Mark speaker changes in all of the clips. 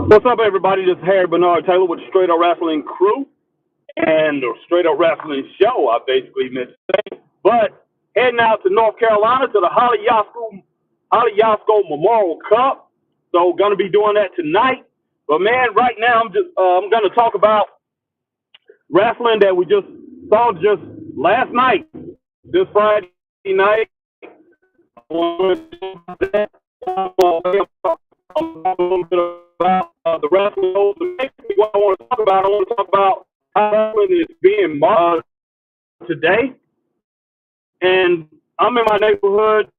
Speaker 1: What's up, everybody? This is Harry Bernard Taylor with the Straight Up Wrestling Crew and the Straight Up Wrestling Show, I basically meant to say. But heading out to North Carolina to the Hollie Yatsko Memorial Cup. So going to be doing that tonight. But man, right now I'm going to talk about wrestling that we just saw just last night, this Friday night. I want to talk a little bit about the wrestling. Basically, what I want to talk about how wrestling is being marketed today. And I'm in my neighborhood.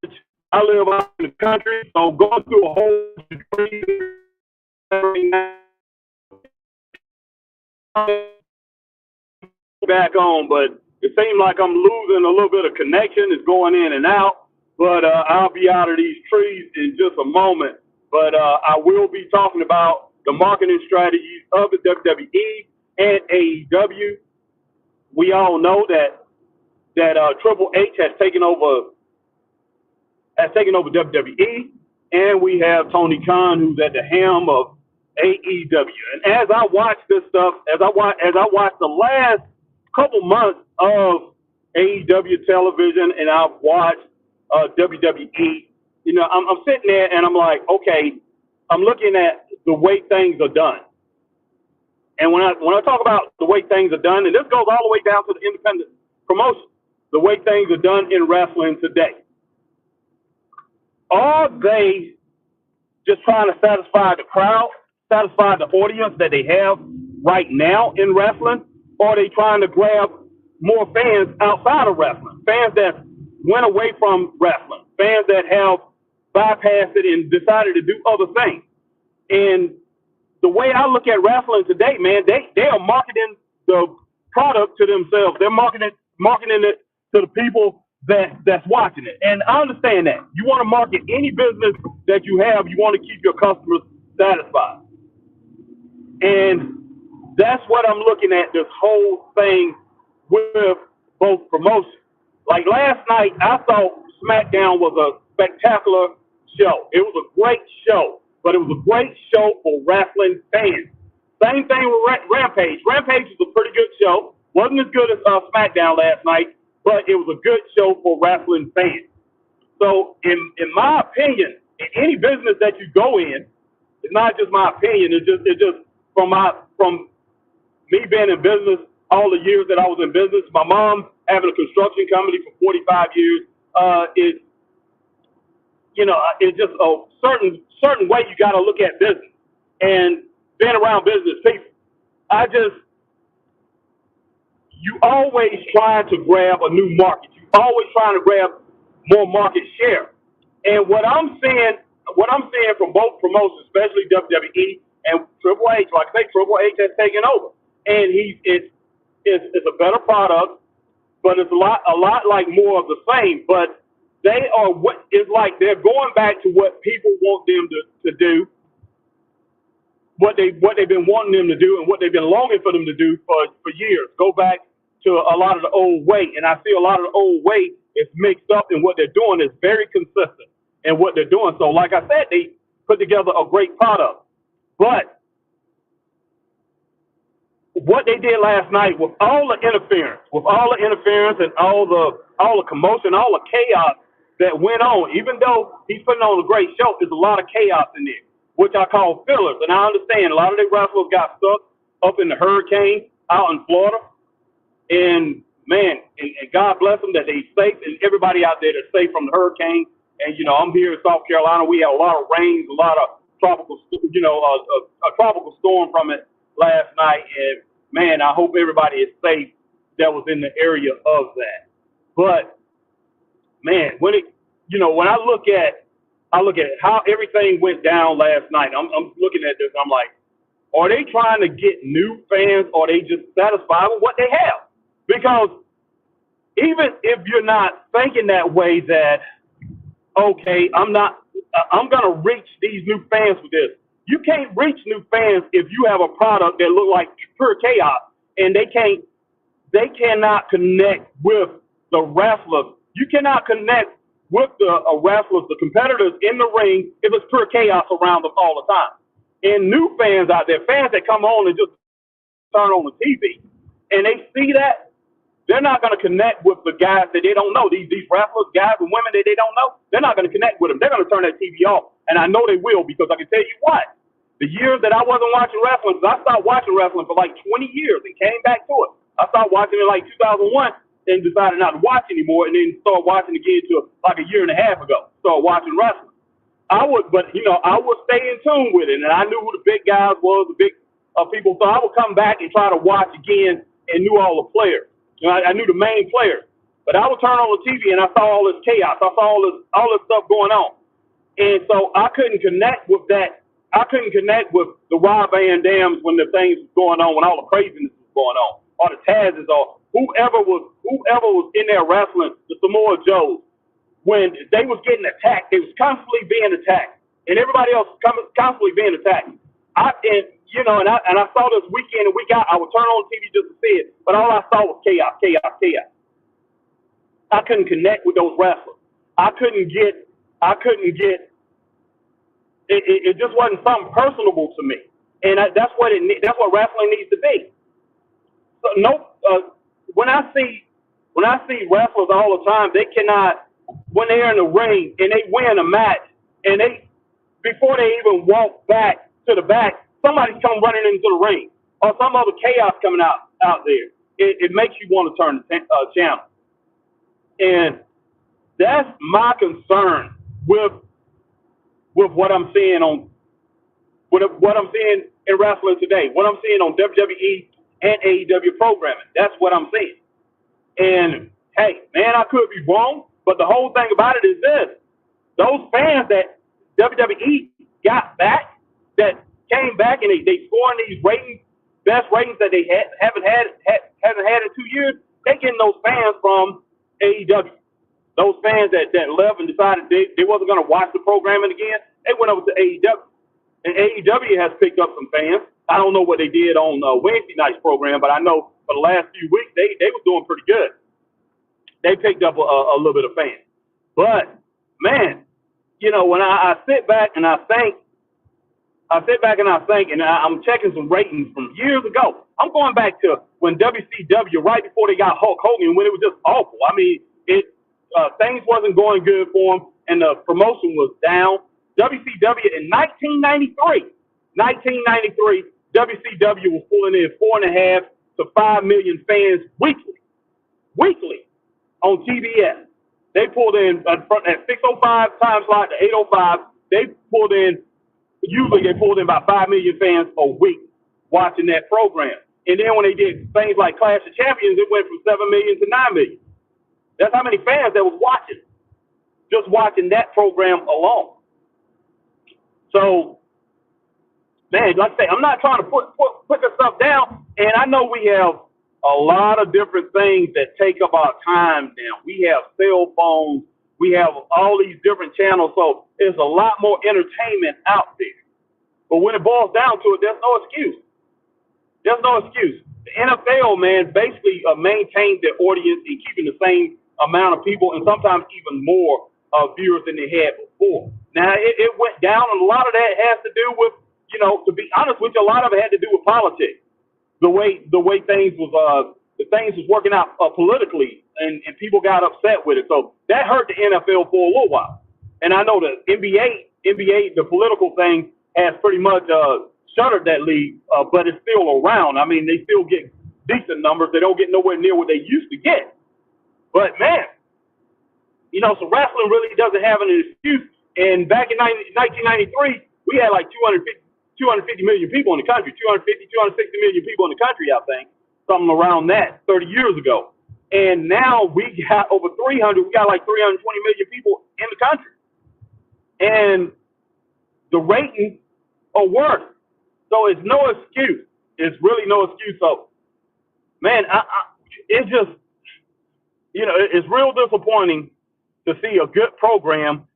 Speaker 1: I live out in the country, so going through a whole back on, but it seems like I'm losing a little bit of connection. It's going in and out, but I'll be out of these trees in just a moment. But I will be talking about the marketing strategies of the WWE and AEW. We all know that Triple H has taken over WWE, and we have Tony Khan, who's at the helm of AEW. And as I watch this stuff, as I watch the last couple months of AEW television, and I've watched WWE, you know, I'm sitting there and I'm like, okay, I'm looking at the way things are done. And when I talk about the way things are done, and this goes all the way down to the independent promotion, the way things are done in wrestling today, are they just trying to satisfy the crowd, satisfy the audience that they have right now in wrestling, or are they trying to grab more fans outside of wrestling, fans that went away from wrestling, fans that have bypassed it and decided to do other things? And the way I look at wrestling today, man, they are marketing the product to themselves. They're marketing it to the people that's watching it. And I understand that. You want to market any business that you have, you want to keep your customers satisfied. And that's what I'm looking at this whole thing with both promotions. Like last night, I thought SmackDown was a spectacular show. It was a great show, but it was a great show for wrestling fans. Same thing with Rampage. Rampage was a pretty good show. Wasn't as good as SmackDown last night, but it was a good show for wrestling fans. So in my opinion, in any business that you go in, it's not just my opinion, it's just from me being in business all the years that I was in business, my mom having a construction company for 45 years, it's just a certain way you got to look at business. And being around business people, you always trying to grab a new market. You always trying to grab more market share. And what I'm seeing from both promotions, especially WWE and Triple H, like I say, Triple H has taken over, and it's a better product, but it's a lot like more of the same. But they are it's like they're going back to what people want them to do, what they've been wanting them to do, and what they've been longing for them to do for years. Go back to a lot of the old way, and I see a lot of the old way is mixed up, and what they're doing is very consistent in what they're doing. So, like I said, they put together a great product, but what they did last night with all the interference and all the commotion, all the chaos that went on, even though he's putting on a great show, there's a lot of chaos in there, which I call fillers. And I understand a lot of the wrestlers got stuck up in the hurricane out in Florida. And man, and God bless them that they're safe, and everybody out there that's safe from the hurricane. And you know, I'm here in South Carolina. We had a lot of rains, a lot of tropical, a tropical storm from it last night. And man, I hope everybody is safe that was in the area of that. But man, when I look at how everything went down last night, I'm looking at this. I'm like, are they trying to get new fans, or are they just satisfied with what they have? Because even if you're not thinking that way, that okay, I'm gonna reach these new fans with this. You can't reach new fans if you have a product that look like pure chaos, and they cannot connect with the wrestlers. You cannot connect with the wrestlers, the competitors in the ring, if it's pure chaos around them all the time. And new fans out there, fans that come on and just turn on the TV, and they see that, they're not going to connect with the guys that they don't know. These wrestlers, guys and women that they don't know, they're not going to connect with them. They're going to turn that TV off. And I know they will, because I can tell you what, the years that I wasn't watching wrestling, I stopped watching wrestling for like 20 years and came back to it. I stopped watching it like 2001 and decided not to watch anymore, and then started watching again to like a year and a half ago. Started watching wrestling. I would stay in tune with it, and I knew who the big guys was, the big people. So I would come back and try to watch again and knew all the players. I knew the main players, but I would turn on the TV and I saw all this chaos. I saw all this stuff going on, and so I couldn't connect with that. I couldn't connect with the Rob Van Dams when the things was going on, when all the craziness was going on, or the Tazes, or whoever was in there wrestling, the Samoa Joes. When they was getting attacked, they was constantly being attacked, and everybody else was constantly being attacked. And I saw this week in and week out. I would turn on TV just to see it, but all I saw was chaos, chaos, chaos. I couldn't connect with those wrestlers. I couldn't get. It just wasn't something personable to me, and that's what wrestling needs to be. So when I see wrestlers all the time, they cannot, when they're in the ring and they win a match, and before they even walk back to the back, somebody's come running into the ring, or some other chaos coming out there. It makes you want to turn the channel, and that's my concern with what I'm seeing what I'm seeing in wrestling today, what I'm seeing on WWE and AEW programming. That's what I'm seeing. And hey, man, I could be wrong, but the whole thing about it is this: those fans that WWE got back, that came back and they scoring these ratings, best ratings that they hasn't had in 2 years, they getting those fans from AEW. Those fans that left and decided they wasn't going to watch the programming again, they went over to AEW. And AEW has picked up some fans. I don't know what they did on Wednesday night's program, but I know for the last few weeks they were doing pretty good. They picked up a little bit of fans. But man, when I sit back and I think, and I'm checking some ratings from years ago. I'm going back to when WCW, right before they got Hulk Hogan, when it was just awful. I mean, things wasn't going good for them, and the promotion was down. WCW in 1993, WCW was pulling in 4.5 to 5 million fans weekly on TBS. They pulled in at 6:05 time slot to 8:05. Usually they pulled in about 5 million fans a week watching that program. And then when they did things like Clash of Champions, it went from 7 million to 9 million. That's how many fans that was just watching that program alone. So, man, like I say, I'm not trying to put this stuff down, and I know we have a lot of different things that take up our time now. We have cell phones, we have all these different channels, so there's a lot more entertainment out there. But when it boils down to it, there's no excuse. There's no excuse. The NFL, man, basically maintained their audience in keeping the same amount of people and sometimes even more viewers than they had before. Now, it went down, and a lot of that has to do with, to be honest with you, a lot of it had to do with politics. The way things was working out politically, and people got upset with it. So that hurt the NFL for a little while. And I know the NBA, the political thing has pretty much shuttered that league, but it's still around. I mean, they still get decent numbers. They don't get nowhere near what they used to get. But man, so wrestling really doesn't have an excuse. And back in 1993, we had like 250 million people in the country, 260 million people in the country, I think, something around that 30 years ago. And now we got over 300, we got like 320 million people in the country. And the ratings are worse. So it's no excuse. It's really no excuse. So, man, it's just, it's real disappointing to see a good program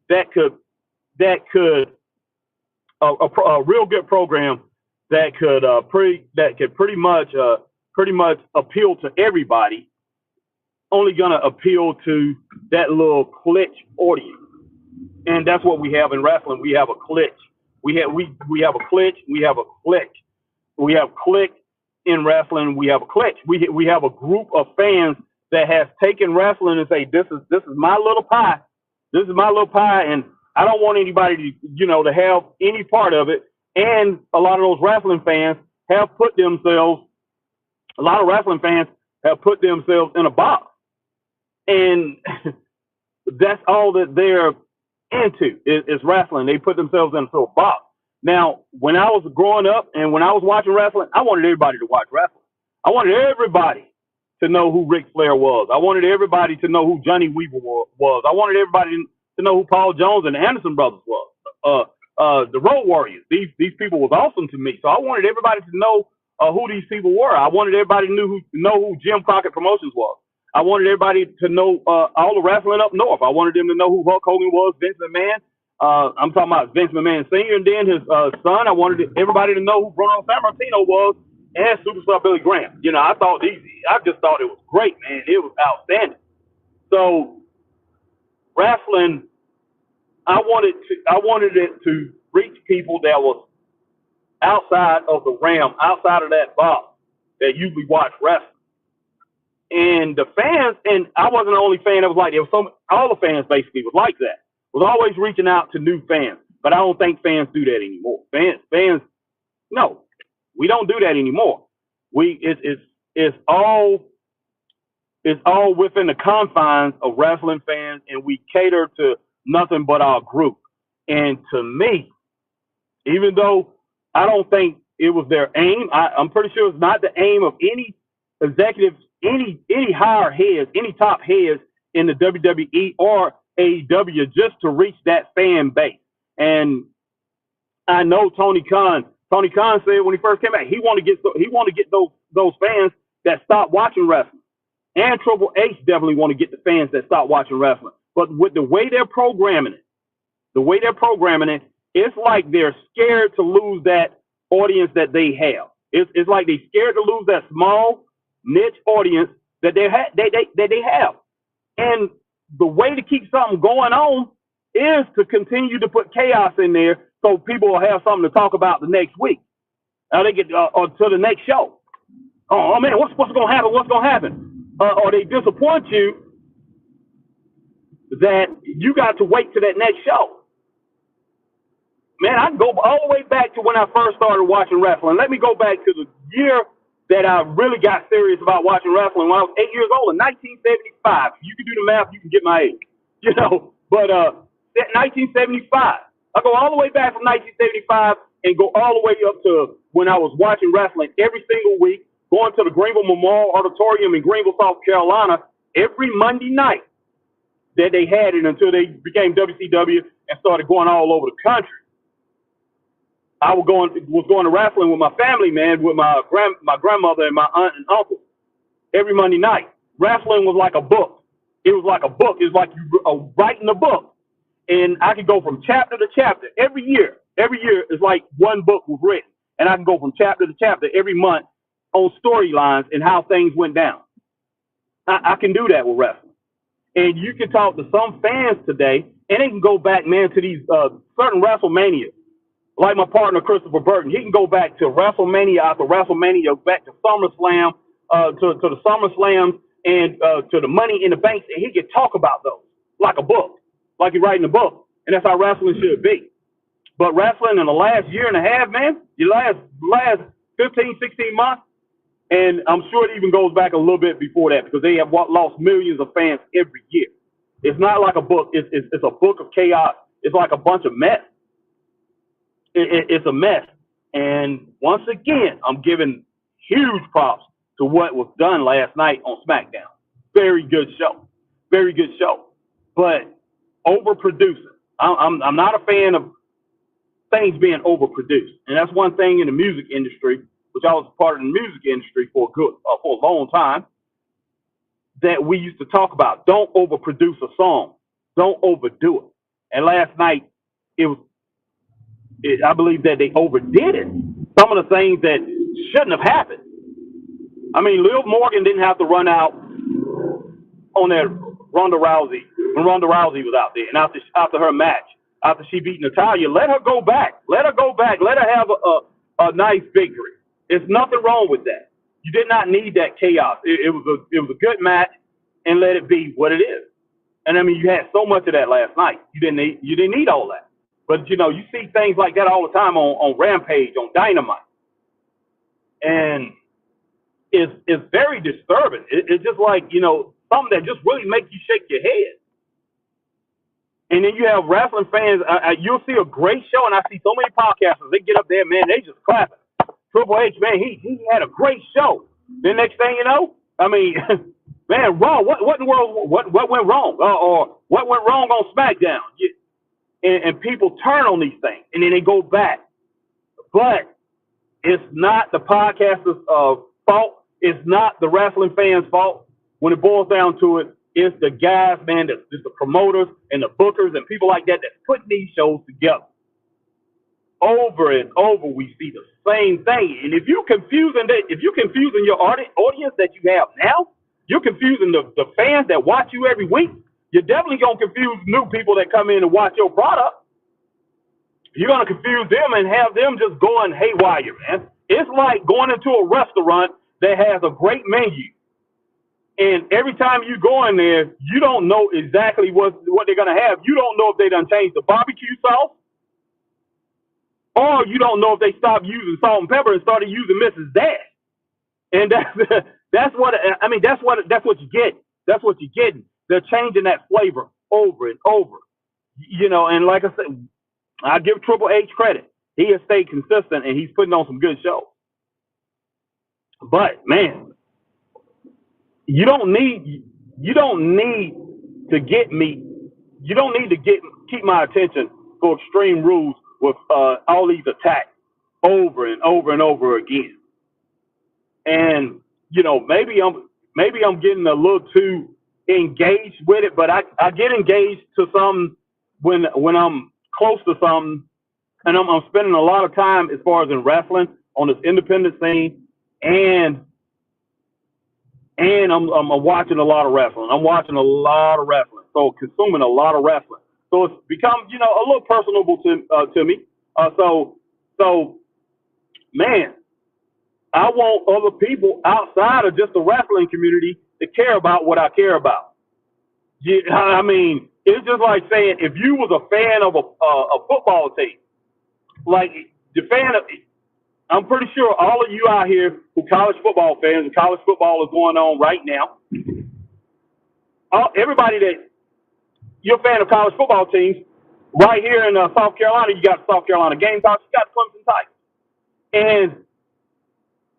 Speaker 1: a real good program that could pretty much appeal to everybody, only gonna appeal to that little clique audience. And that's what we have in wrestling. We have a clique We have a clique. We have a clique. We have clique in wrestling. We have a clique. We have a group of fans that has taken wrestling and say, this is my little pie. This is my little pie, and I don't want anybody to have any part of it. And a lot of those wrestling fans have put themselves. A lot of wrestling fans have put themselves in a box, and that's all that they're into is wrestling. They put themselves into a box. Now, when I was growing up and when I was watching wrestling, I wanted everybody to watch wrestling. I wanted everybody to know who Ric Flair was. I wanted everybody to know who Johnny Weaver was. I wanted everybody to know who Paul Jones and the Anderson brothers was. The Road Warriors. These people was awesome to me. So I wanted everybody to know who these people were. I wanted everybody to know who Jim Crockett Promotions was. I wanted everybody to know all the wrestling up north. I wanted them to know who Hulk Hogan was, Vince McMahon. I'm talking about Vince McMahon Sr. and then his son. I wanted everybody to know who Bruno Sammartino was and Superstar Billy Graham. I just thought it was great, man. It was outstanding. So wrestling, I wanted it to reach people that was outside of the realm, outside of that box that usually watch wrestling. And the fans, and I wasn't the only fan that was like that. All the fans basically was like that. Was always reaching out to new fans. But I don't think fans do that anymore. Fans, no, we don't do that anymore. It's all within the confines of wrestling fans, and we cater to nothing but our group. And to me, even though I don't think it was their aim, I'm pretty sure it's not the aim of any executives, any higher heads, any top heads in the WWE or AEW, just to reach that fan base. And I know Tony Khan said when he first came back, he wanted to get those fans that stopped watching wrestling. And Triple H definitely want to get the fans that stopped watching wrestling. But with the way they're programming it, it's like they're scared to lose that audience that they have. It's like they're scared to lose that small niche audience that they have. And the way to keep something going on is to continue to put chaos in there so people will have something to talk about the next week. Now they get or to the next show. Oh man, what's going to happen? What's going to happen? Or they disappoint you that you got to wait to that next show. Man, I can go all the way back to when I first started watching wrestling. Let me go back to the year that I really got serious about watching wrestling when I was 8 years old in 1975. You can do the math, you can get my age. But 1975. I go all the way back from 1975 and go all the way up to when I was watching wrestling every single week, going to the Greenville Memorial Auditorium in Greenville, South Carolina, every Monday night that they had it until they became WCW and started going all over the country. I was going to wrestling with my family, man, with my grandmother and my aunt and uncle every Monday night. Wrestling was like a book. It was like a book. It was like you were writing a book. And I could go from chapter to chapter every year. Every year is like one book was written. And I can go from chapter to chapter every month on storylines and how things went down. I can do that with wrestling. And you can talk to some fans today, and they can go back, man, to these certain WrestleManias. Like my partner, Christopher Burton, he can go back to WrestleMania after WrestleMania, back to SummerSlam, to the SummerSlams, and to the Money in the Bank, and he can talk about those like a book, like he's writing a book. And that's how wrestling should be. But wrestling in the last year and a half, man, the last 15, 16 months, and I'm sure it even goes back a little bit before that because they have lost millions of fans every year. It's not like a book. It's a book of chaos. It's like a bunch of mess. It's a mess. And once again, I'm giving huge props to what was done last night on SmackDown. Very good show. Very good show. But overproducing. I'm not a fan of things being overproduced. And that's one thing in the music industry, which I was part of the music industry for a long time, that we used to talk about. Don't overproduce a song. Don't overdo it. And last night, I believe that they overdid it. Some of the things that shouldn't have happened. I mean, Liv Morgan didn't have to run out on that Ronda Rousey when Ronda Rousey was out there and after her match. after she beat Natalia. Let her go back. Let her go back. Let her have a nice victory. There's nothing wrong with that. You did not need that chaos. It was a good match, and let it be what it is. And I mean, you had so much of that last night. You didn't need all that. But you see things like that all the time on Rampage, on Dynamite, and it's very disturbing. It's just like something that just really makes you shake your head. And then you have wrestling fans. You'll see a great show, and I see so many podcasters. They get up there, man, they just clapping. Triple H, man, he had a great show. The next thing you know, I mean, man, Raw. What in the world? What went wrong? Or what went wrong on SmackDown? And people turn on these things, and then they go back. But it's not the podcasters' fault. It's not the wrestling fans' fault. When it boils down to it, it's the guys, man, it's the promoters and the bookers and people like that that's putting these shows together. Over and over, we see the same thing. And if you're confusing your audience that you have now, you're confusing the fans that watch you every week. You're definitely going to confuse new people that come in and watch your product. You're going to confuse them and have them just going haywire, man. It's like going into a restaurant that has a great menu. And every time you go in there, you don't know exactly what they're going to have. You don't know if they done changed the barbecue sauce, or you don't know if they stopped using salt and pepper and started using Mrs. Dash. And that's what you get. That's what you're getting. They're changing that flavor over and over. And like I said, I give Triple H credit. He has stayed consistent and he's putting on some good shows. But man, you don't need to keep my attention for Extreme Rules with all these attacks over and over and over again. And maybe I'm getting a little too engaged with it, but I get engaged to something when I'm close to something, and I'm spending a lot of time as far as in wrestling on this independent scene, and I'm watching a lot of wrestling. So consuming a lot of wrestling. So it's become, a little personable to me. So, man, I want other people outside of just the wrestling community to care about what I care about. I mean, it's just like saying if you was a fan of a football team, like the fan of, I'm pretty sure all of you out here who college football fans, and college football is going on right now. Everybody that you're a fan of college football teams, right here in South Carolina, you got the South Carolina Gamecocks, you got the Clemson Tigers. And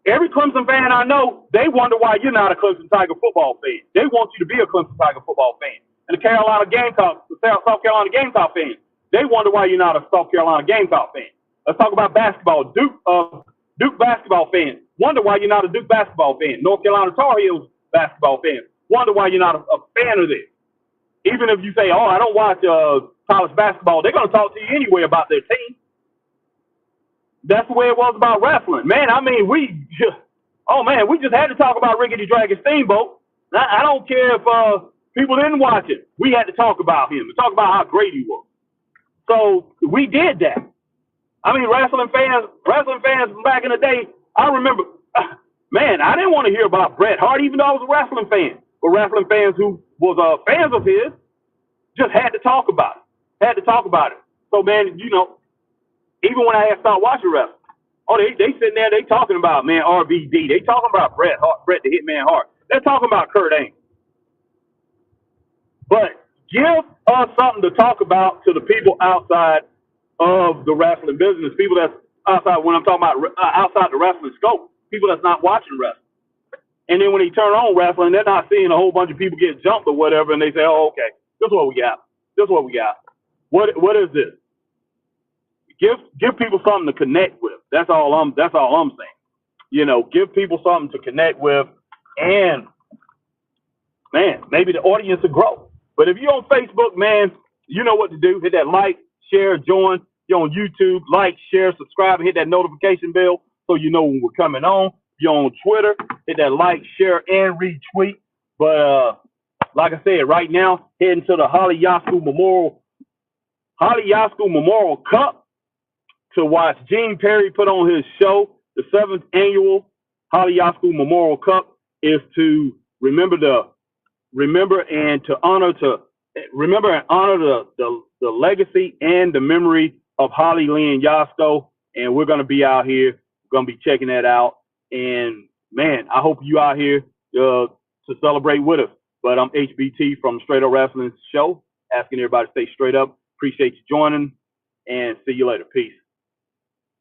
Speaker 1: every Clemson fan I know, they wonder why you're not a Clemson Tiger football fan. They want you to be a Clemson Tiger football fan. And the South Carolina Gamecock fans, they wonder why you're not a South Carolina Gamecock fan. Let's talk about basketball. Duke basketball fans wonder why you're not a Duke basketball fan. North Carolina Tar Heels basketball fans wonder why you're not a fan of this. Even if you say, I don't watch college basketball, they're going to talk to you anyway about their team. That's the way it was about wrestling. Man, I mean, we just had to talk about Rickety Dragon Steamboat. I don't care if people didn't watch it. We had to talk about him and talk about how great he was. So we did that. I mean, wrestling fans from back in the day, I remember, man, I didn't want to hear about Bret Hart, even though I was a wrestling fan. But wrestling fans who was fans of his just had to talk about it. So, man, even when I had started watching wrestling, they sitting there, they talking about, man, RVD. They talking about Bret the Hitman Hart. They're talking about Kurt Angle. But give us something to talk about to the people outside of the wrestling business, people that's outside, when I'm talking about outside the wrestling scope, people that's not watching wrestling. And then when they turn on wrestling, they're not seeing a whole bunch of people get jumped or whatever, and they say, okay, this is what we got. What is this? Give people something to connect with. That's all I'm saying. Give people something to connect with, and man, maybe the audience will grow. But if you're on Facebook, man, you know what to do. Hit that like, share, join. You're on YouTube, like, share, subscribe, and hit that notification bell so you know when we're coming on. You're on Twitter, hit that like, share, and retweet. But like I said, right now, heading to the Hollie Yatsko Hollie Yatsko Memorial Cup to watch Gene Perry put on his show. The 7th annual Hollie Yatsko Memorial Cup is to remember and honor the legacy and the memory of Hollie Lynn Yatsko. And we're going to be out here. We're going to be checking that out. And man, I hope you out here to celebrate with us. But I'm HBT from Straight Up Wrestling Show, asking everybody to stay straight up. Appreciate you joining, and see you later. Peace.